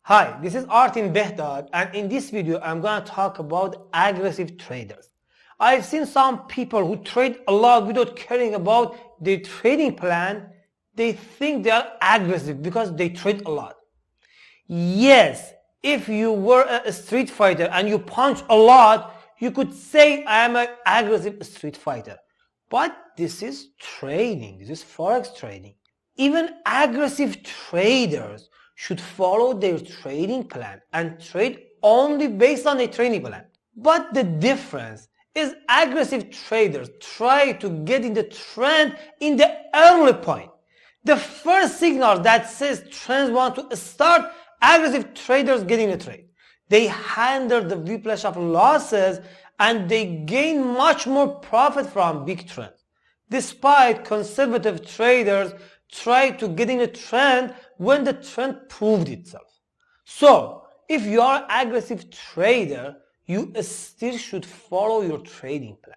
Hi, this is Artin Behdad, and in this video I'm going to talk about aggressive traders. I've seen some people who trade a lot without caring about their trading plan. They think they are aggressive because they trade a lot. Yes, if you were a street fighter and you punch a lot, you could say I am an aggressive street fighter. But this is trading, this is forex trading. Even aggressive traders should follow their trading plan and trade only based on a trading plan. But the difference is aggressive traders try to get in the trend in the early point. The first signal that says trends want to start, aggressive traders get in the trade. They handle the whiplash of losses and they gain much more profit from big trends. Despite conservative traders try to get in a trend when the trend proved itself. So, if you are an aggressive trader, you still should follow your trading plan.